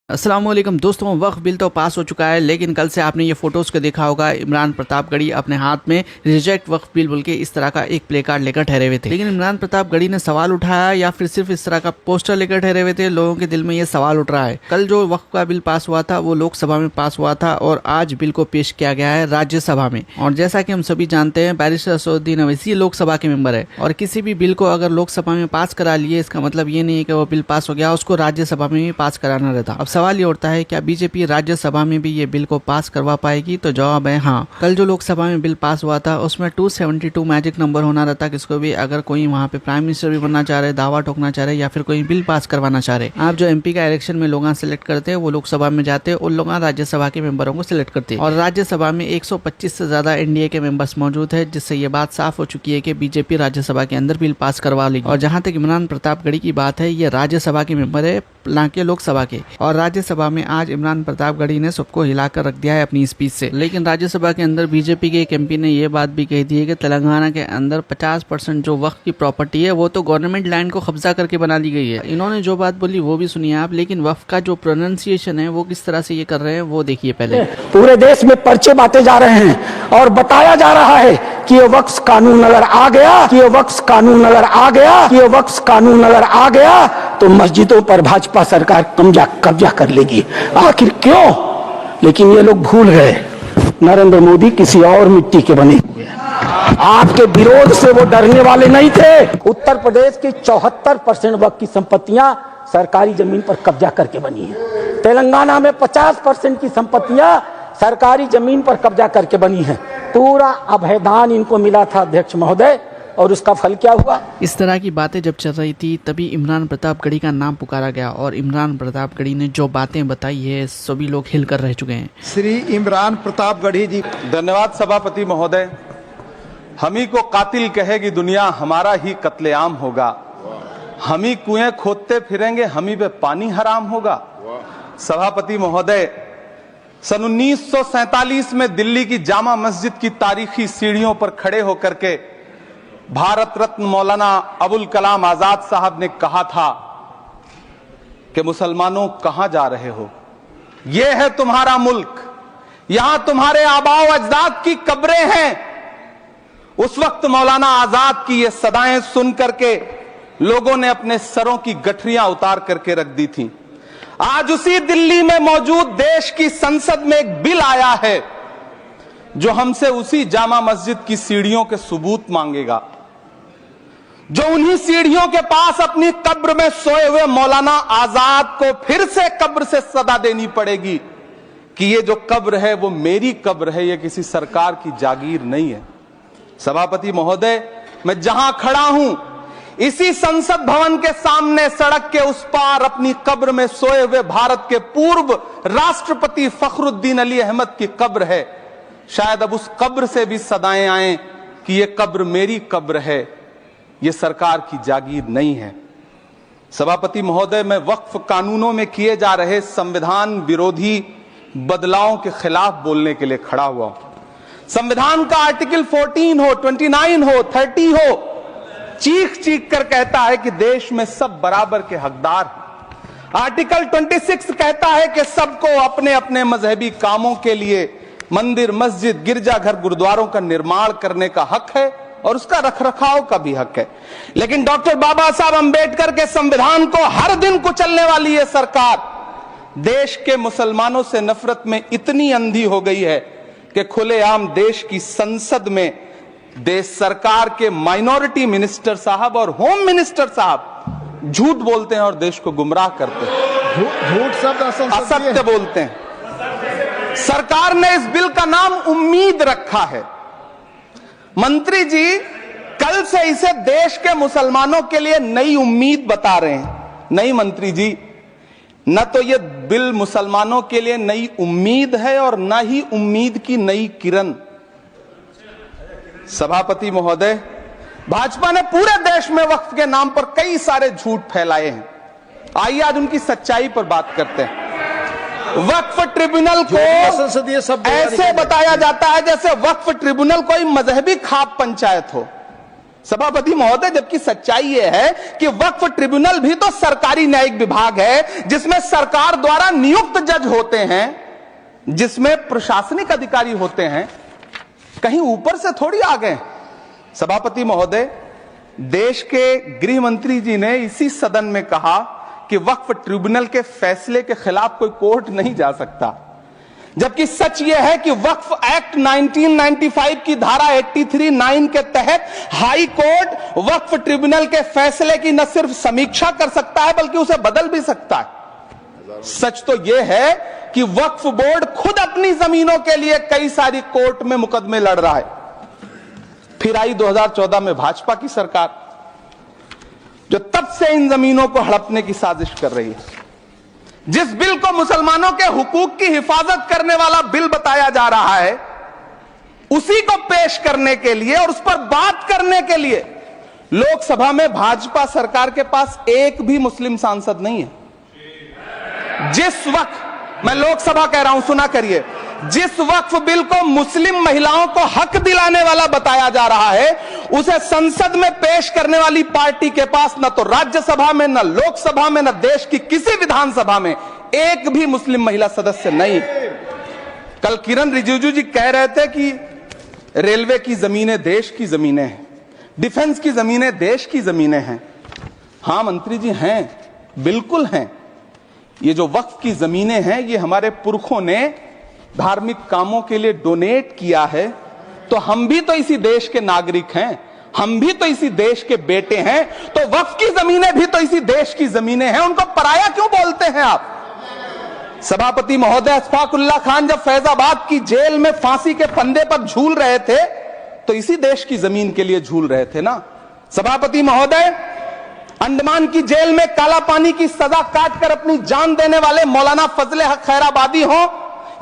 अस्सलामुअलैकुम दोस्तों, वक्फ बिल तो पास हो चुका है, लेकिन कल से आपने ये फोटोज़ को देखा होगा। इमरान प्रतापगढ़ी अपने हाथ में रिजेक्ट वक्फ बिल बोल के इस तरह का एक प्ले कार्ड लेकर ठहरे हुए थे। लेकिन इमरान प्रतापगढ़ी ने सवाल उठाया या फिर सिर्फ इस तरह का पोस्टर लेकर ठहरे हुए थे? लोगों के दिल में ये सवाल उठ रहा है। कल जो वक्फ का बिल पास हुआ था वो लोकसभा में पास हुआ था और आज बिल को पेश किया गया है राज्यसभा में। और जैसा कि हम सभी जानते हैं, बैरिस्टर असदुद्दीन अवैसी लोकसभा के मेंबर है और किसी भी बिल को अगर लोकसभा में पास करा लिए, इसका मतलब ये नहीं है कि वो बिल पास हो गया, उसको राज्यसभा में भी पास कराना रहता। अब सवाल ये उठता है, क्या बीजेपी राज्यसभा में भी ये बिल को पास करवा पाएगी? तो जवाब है हाँ। कल जो लोकसभा में बिल पास हुआ था उसमें 272 मैजिक नंबर होना रहता। किसको भी अगर कोई वहाँ पे प्राइम मिनिस्टर भी बनना चाह रहे, दावा ठोकना चाह रहे या फिर कोई बिल पास करवाना चाह रहे, आप जो एमपी का इलेक्शन में लोग सिलेक्ट करते हैं वो लोकसभा में जाते हैं, उन लोग राज्यसभा के मेंबरों को सिलेक्ट करते हैं। और राज्यसभा में 125 से ज्यादा एनडीए के मेंबर्स मौजूद है, जिससे ये बात साफ हो चुकी है कि बीजेपी राज्यसभा के अंदर बिल पास करवा लेगी। और जहाँ तक इमरान प्रतापगढ़ी की बात है, ये राज्यसभा के मेंबर है ना कि लोकसभा के। और राज्यसभा में आज इमरान प्रतापगढ़ी ने सबको हिलाकर रख दिया है अपनी स्पीच से। लेकिन राज्यसभा के अंदर बीजेपी के एक एमपी ने यह बात भी कही थी कि तेलंगाना के अंदर 50% जो वक्फ की प्रॉपर्टी है वो तो गवर्नमेंट लैंड को कब्जा करके बना ली गई है। इन्होंने जो बात बोली वो भी सुनिए आप, लेकिन वक्फ का जो प्रोनाउंसिएशन है वो किस तरह से ये कर रहे हैं वो देखिए। पहले पूरे देश में पर्चे बांटे जा रहे हैं और बताया जा रहा है कि ये वक्फ कानून अगर आ गया, कि ये वक्फ कानून अगर आ गया, कि ये वक्फ कानून अगर आ गया तो मस्जिदों पर भाजपा सरकार कब्जा कर लेगी। आखिर क्यों? लेकिन ये लोग भूल गए, नरेंद्र मोदी किसी और मिट्टी के बने हुए हैं। आपके विरोध से वो डरने वाले नहीं थे। उत्तर प्रदेश की 74% वक्फ की संपत्तियां सरकारी जमीन पर कब्जा करके बनी है। तेलंगाना में 50% की संपत्तियां सरकारी जमीन पर कब्जा करके बनी है। पूरा अभयदान इनको मिला था अध्यक्ष महोदय, और उसका फल क्या हुआ? इस तरह की बातें जब चल रही थी तभी इमरान प्रतापगढ़ी का नाम पुकारा गया और इमरान प्रतापगढ़ी ने जो बातें बताई है सभी लोग हिलकर रह चुके हैं। श्री इमरान प्रतापगढ़ी जी। धन्यवाद सभापति महोदय। हम ही को कातिल कहेगी दुनिया, हमारा ही कत्लेआम होगा। हम ही कुएं खोदते फिरेंगे, हम ही पे पानी हराम होगा। सभापति महोदय, सन 1947 में दिल्ली की जामा मस्जिद की तारीखी सीढ़ियों पर खड़े होकर के भारत रत्न मौलाना अबुल कलाम आजाद साहब ने कहा था कि मुसलमानों कहां जा रहे हो, यह है तुम्हारा मुल्क, यहां तुम्हारे आबाओ अजदाद की कब्रें हैं। उस वक्त मौलाना आजाद की ये सदाएं सुन करके लोगों ने अपने सरों की गठरियां उतार करके रख दी थी। आज उसी दिल्ली में मौजूद देश की संसद में एक बिल आया है जो हमसे उसी जामा मस्जिद की सीढ़ियों के सबूत मांगेगा, जो उन्हीं सीढ़ियों के पास अपनी कब्र में सोए हुए मौलाना आजाद को फिर से कब्र से सदा देनी पड़ेगी कि ये जो कब्र है वो मेरी कब्र है, ये किसी सरकार की जागीर नहीं है। सभापति महोदय, मैं जहां खड़ा हूं इसी संसद भवन के सामने सड़क के उस पार अपनी कब्र में सोए हुए भारत के पूर्व राष्ट्रपति फखरुद्दीन अली अहमद की कब्र है। शायद अब उस कब्र से भी सदाएं आए कि ये कब्र मेरी कब्र है, ये सरकार की जागीर नहीं है। सभापति महोदय, मैं वक्फ कानूनों में किए जा रहे संविधान विरोधी बदलावों के खिलाफ बोलने के लिए खड़ा हुआ हूं। संविधान का आर्टिकल 14 हो, 29 हो, 30 हो, चीख चीख कर कहता है कि देश में सब बराबर के हकदार हैं। आर्टिकल 26 कहता है कि सबको अपने अपने मजहबी कामों के लिए मंदिर, मस्जिद, गिरजाघर, गुरुद्वारों का निर्माण करने का हक है और उसका रखरखाव का भी हक है। लेकिन डॉक्टर बाबा साहब अंबेडकर के संविधान को हर दिन कुचलने वाली ये सरकार देश के मुसलमानों से नफरत में इतनी अंधी हो गई है कि खुलेआम देश की संसद में देश सरकार के माइनॉरिटी मिनिस्टर साहब और होम मिनिस्टर साहब झूठ बोलते हैं और देश को गुमराह करते हैं। झूठ शब्द असत्य बोलते हैं। सरकार ने इस बिल का नाम उम्मीद रखा है। मंत्री जी कल से इसे देश के मुसलमानों के लिए नई उम्मीद बता रहे हैं। नहीं मंत्री जी, न तो ये बिल मुसलमानों के लिए नई उम्मीद है और न ही उम्मीद की नई किरण। सभापति महोदय, भाजपा ने पूरे देश में वक्फ के नाम पर कई सारे झूठ फैलाए हैं। आइए आज उनकी सच्चाई पर बात करते हैं। वक्फ ट्रिब्यूनल को ऐसे बताया जाता है जैसे वक्फ ट्रिब्यूनल कोई मजहबी खाप पंचायत हो। सभापति महोदय, जबकि सच्चाई यह है कि वक्फ ट्रिब्यूनल भी तो सरकारी न्यायिक विभाग है, जिसमें सरकार द्वारा नियुक्त जज होते हैं, जिसमें प्रशासनिक अधिकारी होते हैं, कहीं ऊपर से थोड़ी आ गए। सभापति महोदय, देश के गृह मंत्री जी ने इसी सदन में कहा कि वक्फ ट्रिब्यूनल के फैसले के खिलाफ कोई कोर्ट नहीं जा सकता, जबकि सच यह है कि वक्फ एक्ट 1995 की धारा 83(9) के तहत हाई कोर्ट वक्फ ट्रिब्यूनल के फैसले की न सिर्फ समीक्षा कर सकता है बल्कि उसे बदल भी सकता है। सच तो यह है कि वक्फ बोर्ड खुद अपनी जमीनों के लिए कई सारी कोर्ट में मुकदमे लड़ रहा है। फिर आई 2014 में भाजपा की सरकार, जो तब से इन जमीनों को हड़पने की साजिश कर रही है। जिस बिल को मुसलमानों के हुकूक की हिफाजत करने वाला बिल बताया जा रहा है, उसी को पेश करने के लिए और उस पर बात करने के लिए लोकसभा में भाजपा सरकार के पास एक भी मुस्लिम सांसद नहीं है। जिस वक्त, मैं लोकसभा कह रहा हूं, सुना करिए, जिस वक्फ बिल को मुस्लिम महिलाओं को हक दिलाने वाला बताया जा रहा है, उसे संसद में पेश करने वाली पार्टी के पास न तो राज्यसभा में, न लोकसभा में, न देश की किसी विधानसभा में एक भी मुस्लिम महिला सदस्य नहीं। कल किरण रिजिजू जी कह रहे थे कि रेलवे की जमीनें देश की जमीनें हैं, डिफेंस की जमीनें देश की जमीनें हैं। हां मंत्री जी, हैं, बिल्कुल हैं। ये जो वक्फ की जमीनें हैं, ये हमारे पुरखों ने धार्मिक कामों के लिए डोनेट किया है, तो हम भी तो इसी देश के नागरिक हैं, हम भी तो इसी देश के बेटे हैं, तो वक्फ की जमीनें भी तो इसी देश की जमीनें हैं, उनको पराया क्यों बोलते हैं आप? सभापति महोदय, अशफाकुल्लाह खान जब फैजाबाद की जेल में फांसी के फंदे पर झूल रहे थे, तो इसी देश की जमीन के लिए झूल रहे थे ना। सभापति महोदय, अंडमान की जेल में काला पानी की सजा काटकर अपनी जान देने वाले मौलाना फजले हक खैराबादी हो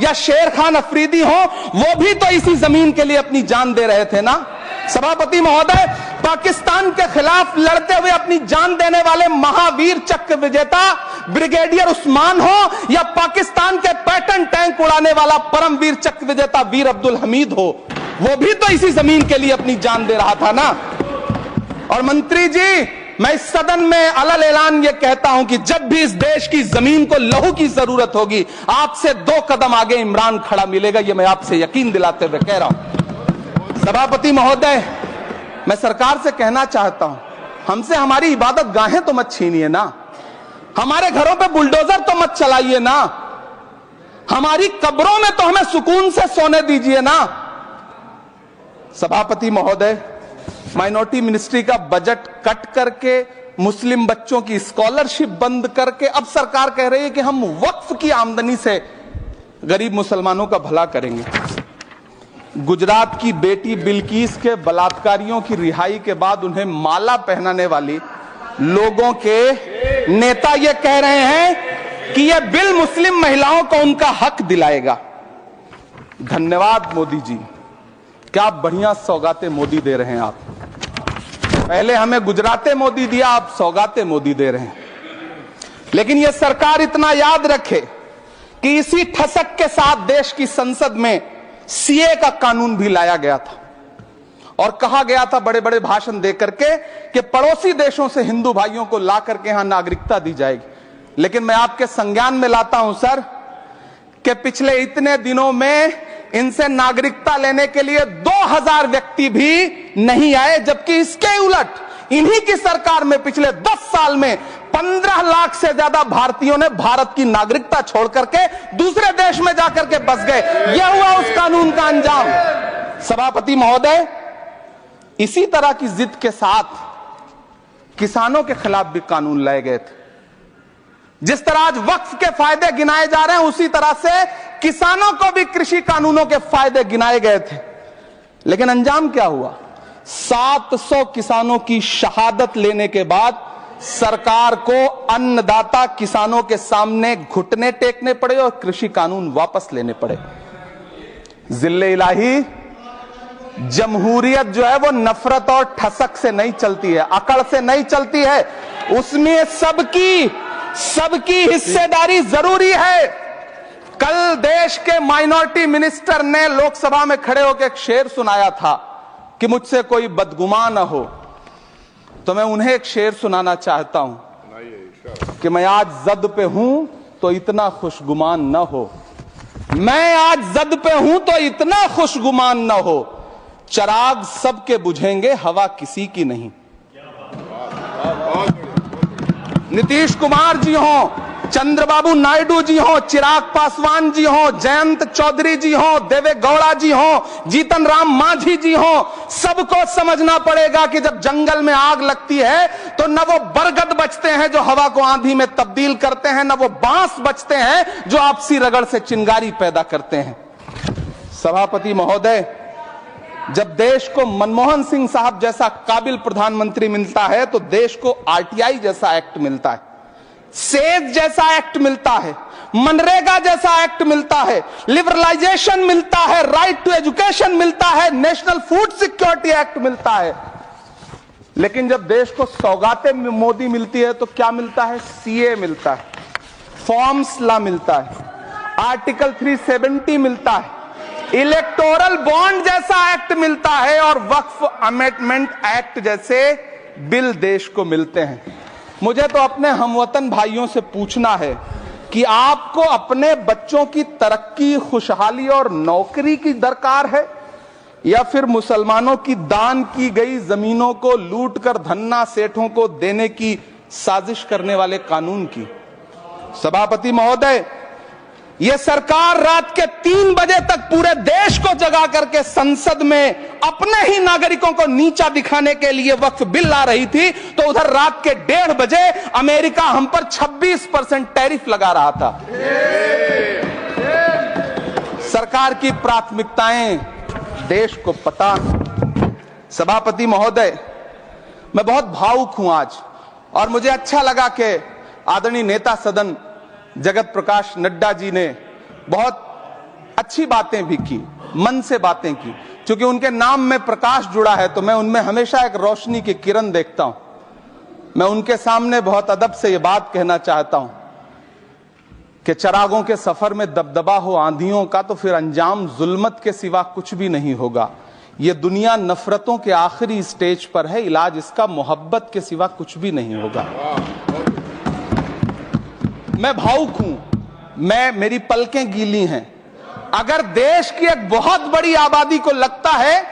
या शेर खान अफरीदी हो, वो भी तो इसी जमीन के लिए अपनी जान दे रहे थे ना। सभापति महोदय, पाकिस्तान के खिलाफ लड़ते हुए अपनी जान देने वाले महावीर चक्र विजेता ब्रिगेडियर उस्मान हो या पाकिस्तान के पैटर्न टैंक उड़ाने वाला परमवीर चक्र विजेता वीर अब्दुल हमीद हो, वो भी तो इसी जमीन के लिए अपनी जान दे रहा था ना। और मंत्री जी, मैं इस सदन में अलल ऐलान ये कहता हूं कि जब भी इस देश की जमीन को लहू की जरूरत होगी, आपसे 2 कदम आगे इमरान खड़ा मिलेगा, ये मैं आपसे यकीन दिलाते हुए कह रहा हूं। सभापति महोदय, मैं सरकार से कहना चाहता हूं, हमसे हमारी इबादत गाहें तो मत छीनिए ना, हमारे घरों पे बुलडोजर तो मत चलाइए ना, हमारी कब्रों में तो हमें सुकून से सोने दीजिए ना। सभापति महोदय, माइनॉरिटी मिनिस्ट्री का बजट कट करके, मुस्लिम बच्चों की स्कॉलरशिप बंद करके अब सरकार कह रही है कि हम वक्फ की आमदनी से गरीब मुसलमानों का भला करेंगे। गुजरात की बेटी बिल्किस के बलात्कारियों की रिहाई के बाद उन्हें माला पहनाने वाली लोगों के नेता ये कह रहे हैं कि यह बिल मुस्लिम महिलाओं को उनका हक दिलाएगा। धन्यवाद मोदी जी, क्या बढ़िया सौगातें मोदी दे रहे हैं आप। पहले हमें गुजराते मोदी दिया, आप सौगाते मोदी दे रहे हैं। लेकिन यह सरकार इतना याद रखे कि इसी ठसक के साथ देश की संसद में सीए का कानून भी लाया गया था और कहा गया था बड़े बड़े भाषण देकर के कि पड़ोसी देशों से हिंदू भाइयों को ला करके यहां नागरिकता दी जाएगी। लेकिन मैं आपके संज्ञान में लाता हूं सर कि पिछले इतने दिनों में इनसे नागरिकता लेने के लिए 2000 व्यक्ति भी नहीं आए, जबकि इसके उलट इन्हीं की सरकार में पिछले 10 साल में 15 लाख से ज्यादा भारतीयों ने भारत की नागरिकता छोड़ करके दूसरे देश में जाकर के बस गए। यह हुआ उस कानून का अंजाम। सभापति महोदय, इसी तरह की जिद के साथ किसानों के खिलाफ भी कानून लाए गए थे। जिस तरह आज वक्फ के फायदे गिनाए जा रहे हैं, उसी तरह से किसानों को भी कृषि कानूनों के फायदे गिनाए गए थे। लेकिन अंजाम क्या हुआ? 700 किसानों की शहादत लेने के बाद सरकार को अन्नदाता किसानों के सामने घुटने टेकने पड़े और कृषि कानून वापस लेने पड़े। जिल्ले इलाही, जमहूरियत जो है वो नफरत और ठसक से नहीं चलती है, अकड़ से नहीं चलती है, उसमें सबकी हिस्सेदारी जरूरी है। कल देश के माइनॉरिटी मिनिस्टर ने लोकसभा में खड़े होकर एक शेर सुनाया था कि मुझसे कोई बदगुमान न हो, तो मैं उन्हें एक शेर सुनाना चाहता हूं कि मैं आज जद पे हूं तो इतना खुशगुमान न हो, मैं आज जद पे हूं तो इतना खुशगुमान न हो, चराग सबके बुझेंगे हवा किसी की नहीं। नीतीश कुमार जी हो, चंद्रबाबू नायडू जी हो, चिराग पासवान जी हो, जयंत चौधरी जी हो, देवे गौड़ा जी हो, जीतन राम मांझी जी हो, सबको समझना पड़ेगा कि जब जंगल में आग लगती है तो न वो बरगद बचते हैं जो हवा को आंधी में तब्दील करते हैं, न वो बांस बचते हैं जो आपसी रगड़ से चिंगारी पैदा करते हैं। सभापति महोदय, जब देश को मनमोहन सिंह साहब जैसा काबिल प्रधानमंत्री मिलता है तो देश को आरटीआई जैसा एक्ट मिलता है, सेज जैसा एक्ट मिलता है, मनरेगा जैसा एक्ट मिलता है, लिबरलाइजेशन मिलता है, राइट टू एजुकेशन मिलता है, नेशनल फूड सिक्योरिटी एक्ट मिलता है। लेकिन जब देश को सौगातें मोदी मिलती है तो क्या मिलता है? सीए मिलता है, फॉर्म्स लॉ मिलता है, आर्टिकल 370 मिलता है, इलेक्टोरल बॉन्ड जैसा एक्ट मिलता है और वक्फ अमेंडमेंट एक्ट जैसे बिल देश को मिलते हैं। मुझे तो अपने हमवतन भाइयों से पूछना है कि आपको अपने बच्चों की तरक्की, खुशहाली और नौकरी की दरकार है या फिर मुसलमानों की दान की गई जमीनों को लूटकर धन्ना सेठों को देने की साजिश करने वाले कानून की? सभापति महोदय, यह सरकार रात के 3 बजे तक पूरे देश को जगा करके संसद में अपने ही नागरिकों को नीचा दिखाने के लिए वक्फ बिल ला रही थी, तो उधर रात के 1:30 बजे अमेरिका हम पर 26% टैरिफ लगा रहा था। सरकार की प्राथमिकताएं देश को पता। सभापति महोदय, मैं बहुत भावुक हूं आज, और मुझे अच्छा लगा कि आदरणीय नेता सदन जगत प्रकाश नड्डा जी ने बहुत अच्छी बातें भी की, मन से बातें की। क्योंकि उनके नाम में प्रकाश जुड़ा है तो मैं उनमें हमेशा एक रोशनी की किरण देखता हूं। मैं उनके सामने बहुत अदब से यह बात कहना चाहता हूं कि चरागों के सफर में दबदबा हो आंधियों का तो फिर अंजाम जुल्मत के सिवा कुछ भी नहीं होगा। यह दुनिया नफरतों के आखिरी स्टेज पर है, इलाज इसका मोहब्बत के सिवा कुछ भी नहीं होगा। मैं भावुक हूं, मेरी पलकें गीली हैं। अगर देश की एक बहुत बड़ी आबादी को लगता है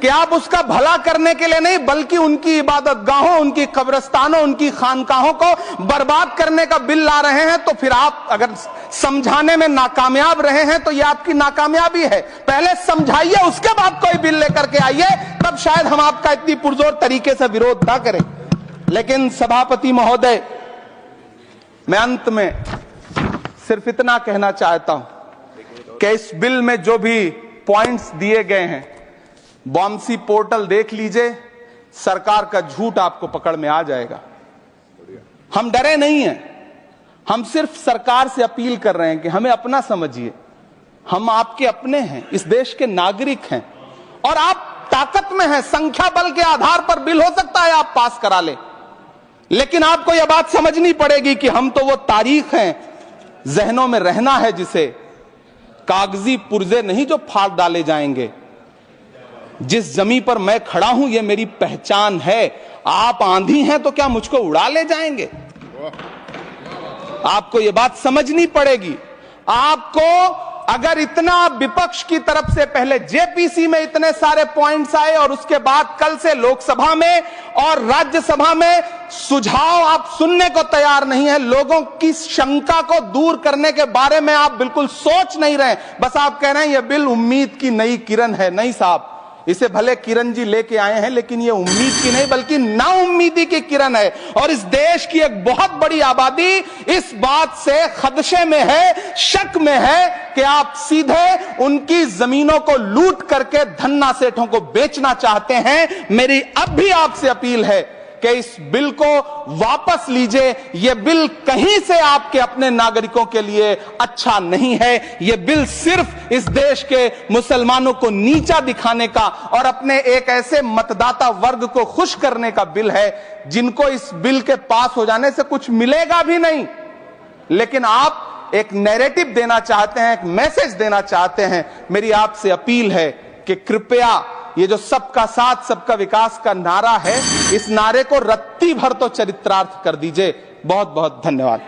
कि आप उसका भला करने के लिए नहीं बल्कि उनकी इबादतगाहों, उनकी कब्रिस्तानों, उनकी खानकाहों को बर्बाद करने का बिल ला रहे हैं, तो फिर आप अगर समझाने में नाकामयाब रहे हैं तो यह आपकी नाकामयाबी है। पहले समझाइए, उसके बाद कोई बिल लेकर के आइए, तब शायद हम आपका इतनी पुरजोर तरीके से विरोध ना करें। लेकिन सभापति महोदय, मैं अंत में सिर्फ इतना कहना चाहता हूं कि इस बिल में जो भी पॉइंट्स दिए गए हैं, बॉम्सी पोर्टल देख लीजिए, सरकार का झूठ आपको पकड़ में आ जाएगा। हम डरे नहीं हैं, हम सिर्फ सरकार से अपील कर रहे हैं कि हमें अपना समझिए। हम आपके अपने हैं, इस देश के नागरिक हैं, और आप ताकत में हैं। संख्या बल के आधार पर बिल हो सकता है आप पास करा ले, लेकिन आपको यह बात समझनी पड़ेगी कि हम तो वो तारीख हैं, जहनों में रहना है जिसे, कागजी पुर्जे नहीं जो फाड़ डाले जाएंगे। जिस जमीन पर मैं खड़ा हूं यह मेरी पहचान है। आप आंधी हैं तो क्या मुझको उड़ा ले जाएंगे? आपको यह बात समझनी पड़ेगी। आपको अगर इतना विपक्ष की तरफ से पहले जेपीसी में इतने सारे पॉइंट्स आए और उसके बाद कल से लोकसभा में और राज्यसभा में सुझाव आप सुनने को तैयार नहीं है, लोगों की शंका को दूर करने के बारे में आप बिल्कुल सोच नहीं रहे, बस आप कह रहे हैं यह बिल उम्मीद की नई किरण है। नहीं साहब, इसे भले किरण जी लेके आए हैं, लेकिन ये उम्मीद की नहीं बल्कि नाउम्मीदी की किरण है। और इस देश की एक बहुत बड़ी आबादी इस बात से खदशे में है, शक में है कि आप सीधे उनकी जमीनों को लूट करके धन्ना सेठों को बेचना चाहते हैं। मेरी अब भी आपसे अपील है कि इस बिल को वापस लीजिए। यह बिल कहीं से आपके अपने नागरिकों के लिए अच्छा नहीं है। यह बिल सिर्फ इस देश के मुसलमानों को नीचा दिखाने का और अपने एक ऐसे मतदाता वर्ग को खुश करने का बिल है जिनको इस बिल के पास हो जाने से कुछ मिलेगा भी नहीं, लेकिन आप एक नैरेटिव देना चाहते हैं, एक मैसेज देना चाहते हैं। मेरी आपसे अपील है कि कृपया ये जो सबका साथ सबका विकास का नारा है, इस नारे को रत्ती भर तो चरित्रार्थ कर दीजिए। बहुत बहुत धन्यवाद।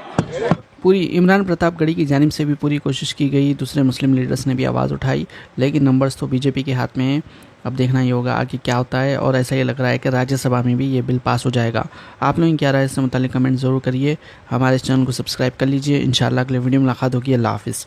पूरी इमरान प्रतापगढ़ी की जानिब से भी पूरी कोशिश की गई, दूसरे मुस्लिम लीडर्स ने भी आवाज़ उठाई, लेकिन नंबर्स तो बीजेपी के हाथ में है। अब देखना ही होगा आगे क्या होता है, और ऐसा ही लग रहा है कि राज्यसभा में भी ये बिल पास हो जाएगा। आप लोगों की क्या राय है इससे मुताल्लिक कमेंट ज़रूर करिए। हमारे चैनल को सब्सक्राइब कर लीजिए। इंशाल्लाह अगले वीडियो में मुलाकात होगी। अल्लाह हाफिज़।